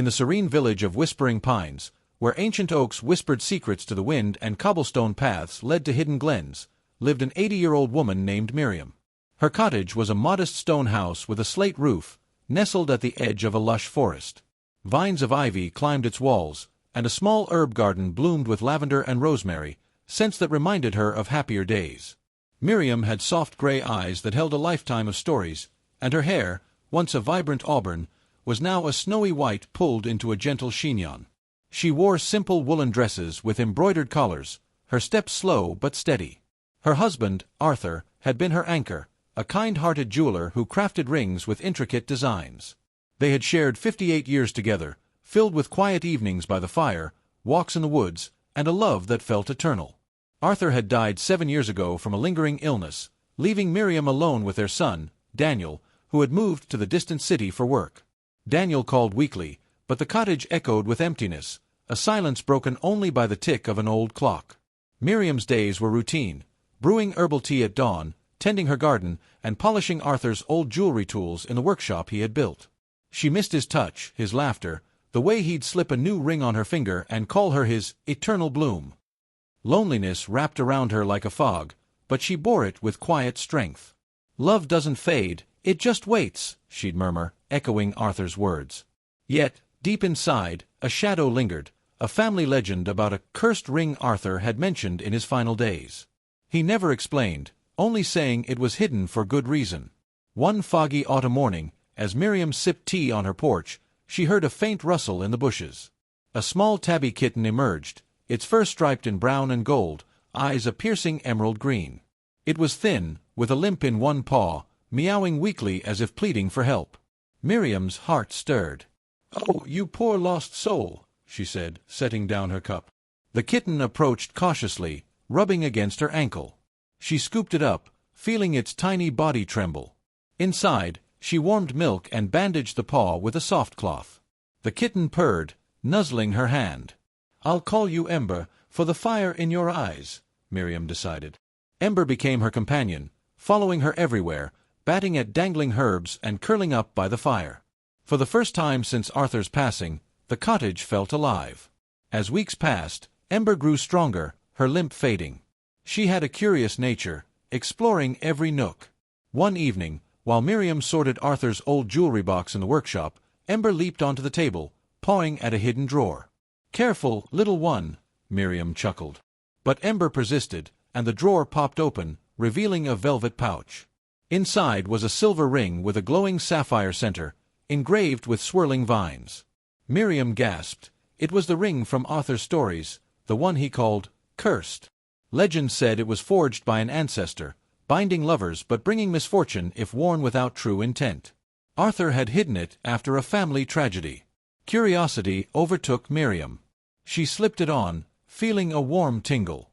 In the serene village of Whispering Pines, where ancient oaks whispered secrets to the wind and cobblestone paths led to hidden glens, lived an 80-year-old woman named Miriam. Her cottage was a modest stone house with a slate roof, nestled at the edge of a lush forest. Vines of ivy climbed its walls, and a small herb garden bloomed with lavender and rosemary, scents that reminded her of happier days. Miriam had soft gray eyes that held a lifetime of stories, and her hair, once a vibrant auburn, was now a snowy white pulled into a gentle chignon. She wore simple woolen dresses with embroidered collars, her steps slow but steady. Her husband, Arthur, had been her anchor, a kind-hearted jeweler who crafted rings with intricate designs. They had shared 58 years together, filled with quiet evenings by the fire, walks in the woods, and a love that felt eternal. Arthur had died 7 years ago from a lingering illness, leaving Miriam alone with their son, Daniel, who had moved to the distant city for work. Daniel called weekly, but the cottage echoed with emptiness, a silence broken only by the tick of an old clock. Miriam's days were routine, brewing herbal tea at dawn, tending her garden, and polishing Arthur's old jewelry tools in the workshop he had built. She missed his touch, his laughter, the way he'd slip a new ring on her finger and call her his eternal bloom. Loneliness wrapped around her like a fog, but she bore it with quiet strength. "Love doesn't fade, it just waits," she'd murmur, echoing Arthur's words. Yet, deep inside, a shadow lingered, a family legend about a cursed ring Arthur had mentioned in his final days. He never explained, only saying it was hidden for good reason. One foggy autumn morning, as Miriam sipped tea on her porch, she heard a faint rustle in the bushes. A small tabby kitten emerged, its fur striped in brown and gold, eyes a piercing emerald green. It was thin, with a limp in one paw, meowing weakly as if pleading for help. Miriam's heart stirred. "Oh, you poor lost soul," she said, setting down her cup. The kitten approached cautiously, rubbing against her ankle. She scooped it up, feeling its tiny body tremble. Inside, she warmed milk and bandaged the paw with a soft cloth. The kitten purred, nuzzling her hand. "I'll call you Ember, for the fire in your eyes," Miriam decided. Ember became her companion, following her everywhere, batting at dangling herbs and curling up by the fire. For the first time since Arthur's passing, the cottage felt alive. As weeks passed, Ember grew stronger, her limp fading. She had a curious nature, exploring every nook. One evening, while Miriam sorted Arthur's old jewelry box in the workshop, Ember leaped onto the table, pawing at a hidden drawer. "Careful, little one," Miriam chuckled. But Ember persisted, and the drawer popped open, revealing a velvet pouch. Inside was a silver ring with a glowing sapphire center, engraved with swirling vines. Miriam gasped. It was the ring from Arthur's stories, the one he called cursed. Legend said it was forged by an ancestor, binding lovers but bringing misfortune if worn without true intent. Arthur had hidden it after a family tragedy. Curiosity overtook Miriam. She slipped it on, feeling a warm tingle.